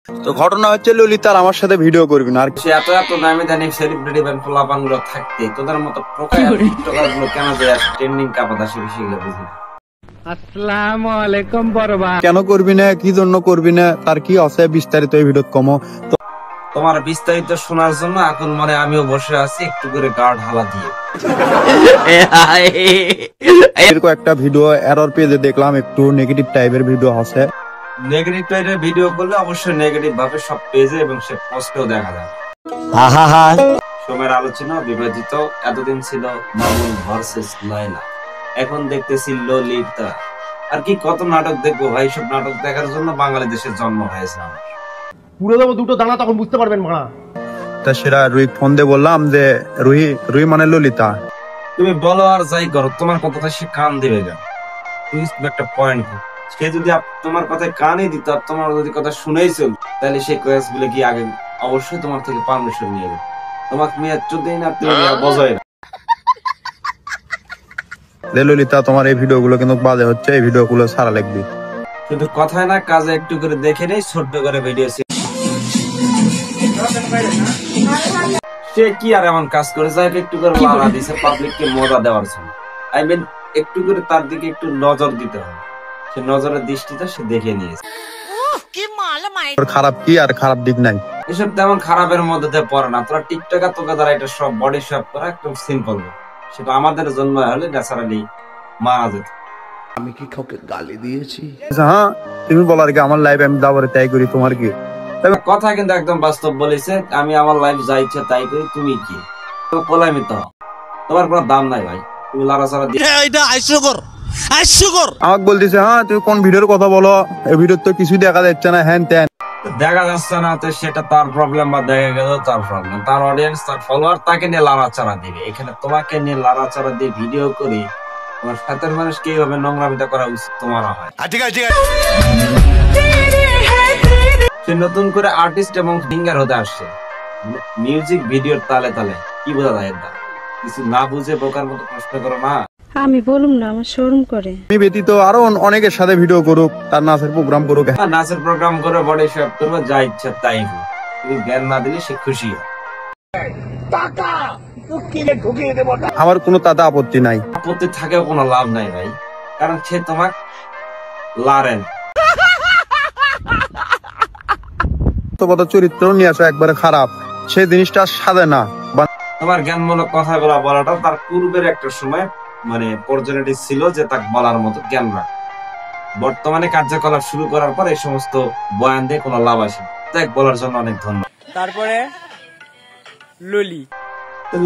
তো ঘটনা হচ্ছে ললিতার আমার সাথে ভিডিও করবি না আর সে এত এত দামি দামি সেলিব্রিটি ব্যান্ড পোলাপান গুলো থাকতে তোদের মতো প্রোফাইল টিকটকার গুলো কেন যায় ট্রেন্ডিং কাপাত আসে বিষয়গুলো বুঝি না। আসসালামু আলাইকুম বড় ভাই। কেন করবি না, কি জন্য করবি না, তার কি আছে বিস্তারিত এই ভিডিও কমো। তোমার বিস্তারিত শোনার জন্য এখন মনে আমিও বসে আছি একটু করে গার্ড হালা দিয়ে। এরকম একটা ভিডিও এরর পেজে দেখলাম, একটু নেগেটিভ টাইপের ভিডিও আছে। নেগেটিভ টাইপের ভিডিও করলে অবশ্যই নেগেটিভ ভাবে সব পেজে এবং সে পোস্টেও দেখা যায়। সময়ের আলোচনা বিভাজিত। এতদিন ছিল মামুন ভার্সেস লায়লা, এখন দেখতেছি ললিতা। আর কি কত নাটক দেখবো ভাই, সব নাটক দেখার জন্য বাঙালি দেশের জন্ম হয়েছে আমার। পুরো দেবো দুটো দানা, তখন বুঝতে পারবেন মারা। তা সেটা রুহি ফোন দিয়ে বললাম যে রুহি মানে ললিতা। তুমি বলো আর যাই করো, তোমার কথাটা সে কান দিবে কেন? তুই একটা পয়েন্ট, সে যদি তোমার কথায় কানই দিত আর তোমার যদি কথা শুনেই চল, তাহলে সেই কয়েস বলে কি আগে অবশ্যই তোমার থেকে পারমিশন নিয়ে নেবে। তোমাকে মেয়ে চোদ্দই না তুমি বোঝাই না। ললিতা তোমার এই ভিডিও গুলো কিন্তু বাজে হচ্ছে, এই ভিডিও গুলো সারা লাগবে। শুধু কথায় না কাজে একটু করে দেখে নেই, ছোট্ট করে ভিডিও। সে কি আর এমন কাজ করে যায় একটু করে লাড়া দিছে পাবলিককে মজা দেওয়ার জন্য। আই মিন একটু করে তার দিকে একটু নজর দিতে হবে, সে নজরের দৃষ্টিটা সে দেখে নিয়েছে। খারাপ কি আর খারাপ দিক নাই, এসব তেমন খারাপের মধ্যে দিয়ে পড়ে না। তোরা টিকটক আর তোকে দ্বারা এটা সব বডি শেপ করা একদম সিম্পল, সেটা আমাদের জন্য হলে ন্যাচারালি মারা যেত। আমি কি কাউকে গালি দিয়েছি? হ্যাঁ তুমি বলার কি আমার লাইফ আমি দাবারে তাই করি, তোমার কি? কথা কিন্তু একদম বাস্তব বলেছে, আমি আমার লাইফ যা ইচ্ছা তাই করি, তুমি কি পোলামি তো তোমার কোনো দাম নাই ভাই। তুমি লাড়াচাড়া দিয়ে আমাকে বলতেছে হ্যাঁ তুমি কোন ভিডিওর কথা বলো, এই ভিডিও তো কিছুই দেখা যাচ্ছে না, হ্যান ত্যান দেখা যাচ্ছে না, তো সেটা তার প্রবলেম বা দেখা গেল তার প্রবলেম। তার অডিয়েন্স, তার ফলোয়ার তাকে নিয়ে লাড়াচাড়া দিবে। এখানে তোমাকে নিয়ে লাড়াচাড়া দিয়ে ভিডিও করে তোমার সাথের মানুষকে এইভাবে নোংরামিটা করা উচিত তোমারও হয়। সে নতুন করে আর্টিস্ট এবং সিঙ্গার হতে আসছে, মিউজিক ভিডিওর তালে তালে। কি বোঝা যায় এটা? কিছু না বুঝে বোকার মতো প্রশ্ন করো না। আমি বলুম না, আমার শরম করে। আমি ব্যতীত আরো অনেকের সাথে ভিডিও করুক, তার নাচের প্রোগ্রাম করুক, নাচের প্রোগ্রাম করে বডি শেপ করবে, যা ইচ্ছা তাই হোক। তুমি জ্ঞান না দিলে সে খুশি হয়। আমার কোনো তাতে আপত্তি নাই, আপত্তি থাকেও কোনো লাভ নাই ভাই, কারণ সে তোমার লারেন চরিত্র নিয়ে আসো একবারে খারাপ, সেই জিনিসটা সাজে না। তোমার জ্ঞানমূলক কথাগুলো বলাটা তার পূর্বের একটা সময় মানে পর্যায়টি ছিল যে তাকে বলার মতো জ্ঞান রাখ। বর্তমানে কার্যকলাপ শুরু করার পর এই সমস্ত বয়ান দিয়ে কোনো লাভ আসে তাই বলার জন্য অনেক ধন্যবাদ। তারপরে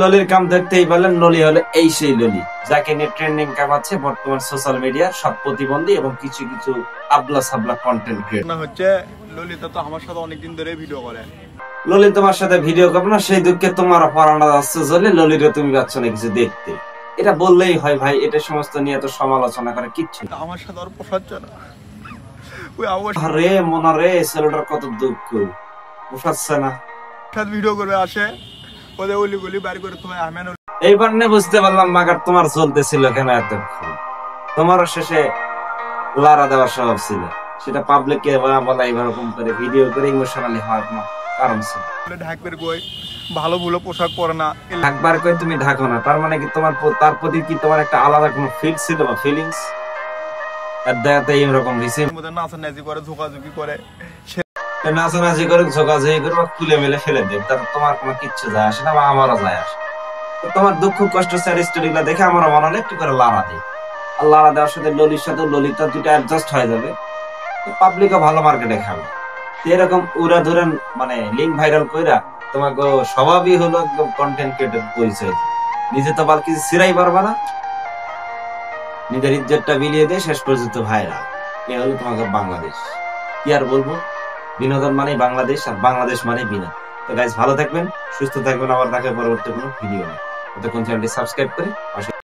ললির কাম দেখতেই পারলেন, ললি হলে এই সেই ললি যাকে নিয়ে ট্রেন্ডিং কামাচ্ছে বর্তমান সোশ্যাল মিডিয়ার সব প্রতিবন্ধী এবং কিছু কিছু আবলা সাবলা কন্টেন্ট ক্রিয়েটর হচ্ছে। ললিতা তো আমার সাথে অনেকদিন ধরে ভিডিও করে। ললি তোমার সাথে ভিডিও করবে না, সেই দুঃখে তোমার পড়ানো যাচ্ছে চলে, ললিরে তুমি পাচ্ছ না কিছু দেখতে। এটা বললেই হয় ভাই, এটা সমস্ত নিয়ে তো সমালোচনা করে কিচ্ছু না। আমার সাথে আর পোষাচ্ছে না। আরে মনারে ছেলেটার কত দুঃখ, পোষাচ্ছে না। ভিডিও করবে আসে ওদের ওলি গলি বাইর করে তোমায় আমেন। এইবার নে বুঝতে পারলাম মাগার তোমার চলতেছিল কেন এতক্ষণ। তোমারও শেষে লারা দেওয়ার স্বভাব ছিল, সেটা পাবলিককে বলা এরকম করে ভিডিও করে ইমোশনালি হওয়ার কোনো কারণ ছিল। ঢাকবের কই ভালো ভুলো পোশাক পরে না, ঢাকবার কই তুমি ঢাকো না, তার মানে কি তোমার তার প্রতি কি তোমার একটা আলাদা কোনো ফিল ছিল বা ফিলিংস? আর দেখাতে এইরকম রিসিভ নাচানাচি করে ঝোঁকাঝুঁকি করে, নাচানাচি করে ঝোঁকাঝুঁকি করে বা খুলে মেলে ফেলে দেবে, তার তোমার কোনো কিচ্ছু যায় আসে না বা আমারও যায় আসে। তোমার দুঃখ কষ্ট স্যাড স্টোরিগুলো দেখে আমারও মনে হলো একটু করে লাড়া দেয়। আর লাড়া দেওয়ার সাথে ললির সাথে ললিতা দুটো অ্যাডজাস্ট হয়ে যাবে, পাবলিকও ভালো মার্কেটে খাবে। এরকম উড়া ধরেন মানে লিঙ্ক ভাইরাল কইরা তোমাকে স্বভাবই হলো একদম কন্টেন্ট ক্রিয়েটর পরিচয়। নিজে তো বাল কিছু ছিড়াই পারবা না, নিজের ইজ্জতটা বিলিয়ে দিয়ে শেষ পর্যন্ত ভাইরাল। এ হলো তোমাকে বাংলাদেশ। কি আর বলবো, বিনোদন মানেই বাংলাদেশ আর বাংলাদেশ মানেই বিনোদন। তো গাইস ভালো থাকবেন, সুস্থ থাকবেন, আবার দেখা পরবর্তী কোনো ভিডিও নেই। ততক্ষণ চ্যানেলটি সাবস্ক্রাইব করে